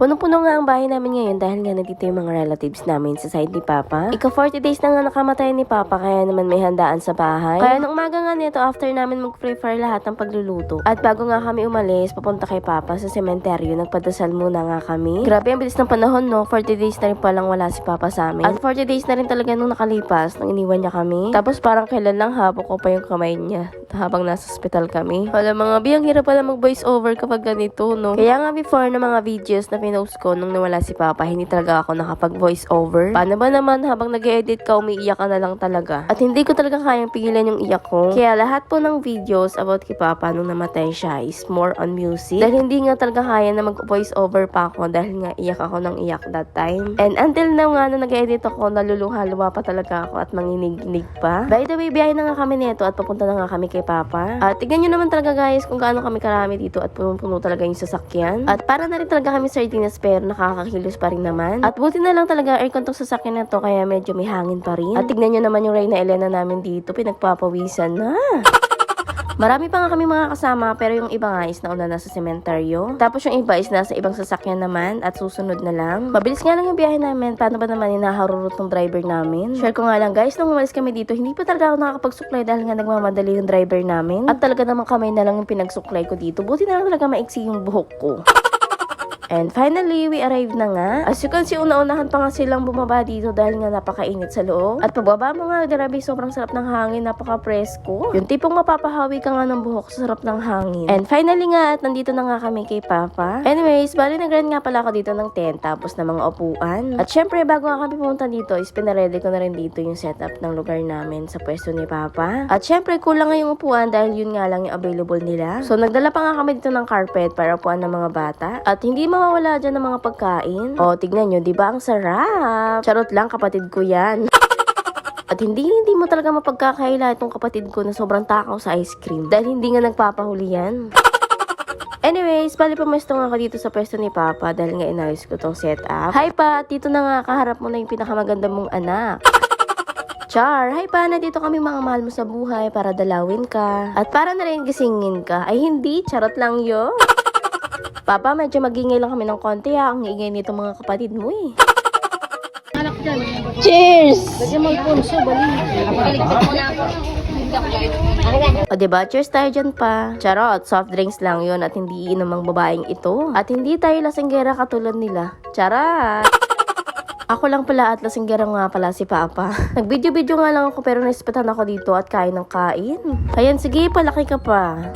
Punong-puno nga ang bahay namin ngayon dahil nga nandito yung mga relatives namin sa side ni Papa. Ika 40 days na nga nakamatay ni Papa kaya naman may handaan sa bahay. Kaya nung umaga nga nito after namin mag-prepare lahat ng pagluluto. At bago nga kami umalis, papunta kay Papa sa sementeryo, nagpadasal muna nga kami. Grabe ang bilis ng panahon, no? 40 days na rin palang wala si Papa sa amin. At 40 days na rin talaga nung nakalipas nang iniwan niya kami. Tapos parang kailan lang hapon ko pa yung kamay niya habang nasa hospital kami. Wala mga biyang hirap pala mag-voice over kapag ganito, no? Kaya nga before na mga videos na pinost ko nung nawala si Papa, hindi talaga ako nakapag-voice over. Paano ba naman habang nag-edit ka, umiiyak ka na lang talaga. At hindi ko talaga kayang pigilan yung iyak ko. Kaya lahat po ng videos about kay Papa nung namatay siya is more on music. Dahil hindi nga talaga kaya na mag-voice over pa ako dahil nga iyak ako ng iyak that time. And until now nga na nag-edit ako, naluluha-luha pa talaga ako at manginig-inig pa. By the way, biyahe na nga kami nito at papunta na nga kami kay Papa. At tignan nyo naman talaga guys kung gaano kami karami dito at punong-puno talaga yung sasakyan. At para na rin talaga kami sardinas pero nakakakilos pa rin naman. At buti na lang talaga aircon tong sasakyan na to kaya medyo may hangin pa rin. At tignan nyo naman yung Reyna Elena namin dito, pinagpapawisan na. Marami pa nga kami mga kasama pero yung iba nga is nauna na sa sementeryo. Tapos yung iba is nasa ibang sasakyan naman at susunod na lang. Mabilis nga lang yung biyahe namin. Paano ba naman inaharurot ng driver namin? Share ko nga lang guys, nung umalis kami dito, hindi pa talaga ako nakakapagsuklay dahil nga nagmamadali yung driver namin. At talaga naman kamay na lang yung pinagsuklay ko dito. Buti na lang talaga maiksi yung buhok ko. And finally, we arrived na nga. As you can see, una-unahan pa nga silang bumaba dito dahil nga napakainit sa loob. At pagbaba mo nga, grabe, sobrang sarap ng hangin, napaka-presko. Yung tipong mapapahawi ka nga ng buhok sa sarap ng hangin. And finally nga, at nandito na nga kami kay Papa. Anyways, bali nag-rent nga pala ako dito ng tent tapos ng mga upuan. At syempre, bago nga kami pumunta dito, is pinaredy ko na rin dito yung setup ng lugar namin sa pwesto ni Papa. At syempre, kulang nga yung upuan dahil yun nga lang yung available nila. So, nagdala pa nga kami dito ng carpet para upuan ng mga bata. At hindi mawawala dyan ng mga pagkain. O, tignan nyo, di ba ang sarap? Charot lang, kapatid ko yan. At hindi mo talaga mapagkakaila itong kapatid ko na sobrang takaw sa ice cream. Dahil hindi nga nagpapahuli yan. Anyways, bali pumesto nga ako dito sa pwesto ni Papa dahil nga inayos ko tong setup. Hi pa, dito na nga, kaharap mo na yung pinakamaganda mong anak. Char, hi pa, na dito kami mga mahal mo sa buhay para dalawin ka. At para na rin gisingin ka. Ay hindi, charot lang yo. Papa, medyo magingay lang kami ng konti ha. Ang ingay nito mga kapatid mo eh. Cheers! Lagyan mo punso, bali. O diba, cheers tayo dyan pa. Charot, soft drinks lang yun at hindi iinom ang babaeng ito. At hindi tayo lasinggera katulad nila. Charot! Ako lang pala at lasinggera nga pala si Papa. Nag-video-video nga lang ako pero naispetan ako dito at kain ng kain. Ayan, sige, palaki ka pa.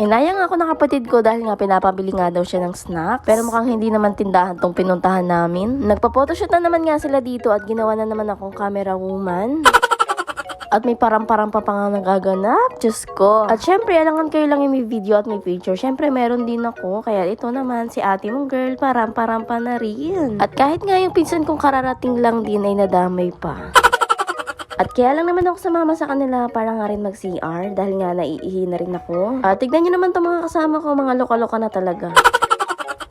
Inayang ako ng kapatid ko dahil nga pinapabili nga daw siya ng snack. Pero mukhang hindi naman tindahan tong pinuntahan namin. Nagpa-photoshoot na naman nga sila dito at ginawa na naman akong camera woman. At may param-param pa nga nagaganap. Diyos ko. At syempre, alangan kayo lang yung may video at may picture. Syempre, meron din ako. Kaya ito naman, si ate mong girl, param-param pa na rin. At kahit nga yung pinsan kong kararating lang din ay nadamay pa. At kaya lang naman ako sumama sa kanila para nga rin mag-CR dahil nga naiihi na rin ako. At tignan nyo naman itong mga kasama ko, mga loka-loka na talaga.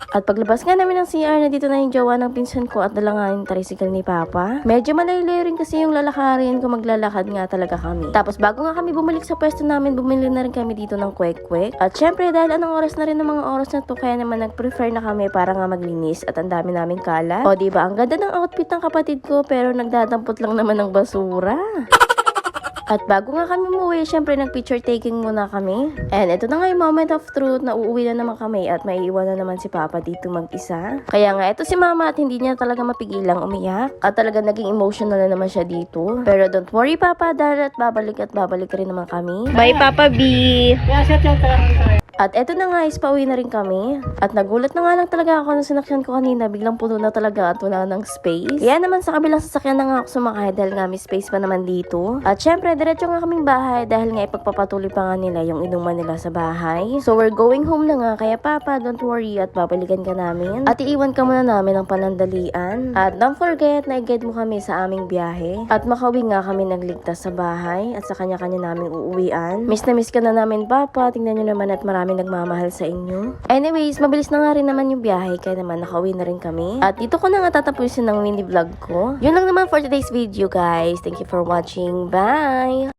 At paglabas nga namin ng CR, na dito na yung jowa ng pinsan ko at dala nga yung tricycle ni Papa. Medyo malayo rin kasi yung lalakarin kung maglalakad nga talaga kami. Tapos bago nga kami bumalik sa pwesto namin, bumili na rin kami dito ng kwek-kwek. At syempre dahil anong oras na rin ng mga oras na to, kaya naman nag-prefer na kami para nga maglinis at ang dami naming kalat. O diba, ang ganda ng outfit ng kapatid ko pero nagdadampot lang naman ng basura. At bago nga kami umuwi, syempre nag-picture taking muna kami. And ito na nga yung moment of truth na uuwi na naman kami at maiiwan na naman si Papa dito mag-isa. Kaya nga ito si Mama at hindi niya talaga mapigilang umiyak. At talaga naging emotional na naman siya dito. Pero don't worry Papa, dahil at babalik rin naman kami. Bye Papa B! At eto na nga is pauwi na rin kami. At nagulat na nga lang talaga ako nung sinakyan ko kanina. Biglang puno na talaga at wala ng space. Kaya naman sa kabilang sasakyan na nga ako sumakay dahil nga may space pa naman dito. At syempre, diretso nga kaming bahay dahil nga ipagpapatuloy pa nga nila yung inuman nila sa bahay. So we're going home na nga. Kaya Papa, don't worry at babalikan ka namin. At iiwan ka muna namin ng panandalian. At don't forget na i-guide mo kami sa aming biyahe. At makauwi nga kami nagligtas sa bahay at sa kanya-kanya naming uuwian. Miss na miss ka na namin Papa. Tingnan nyo naman at marami nagmamahal sa inyo. Anyways, mabilis na nga rin naman yung biyahe kaya naman nakauwi na rin kami. At dito ko na nga tatapusin ng mini vlog ko. Yun lang naman for today's video guys. Thank you for watching. Bye!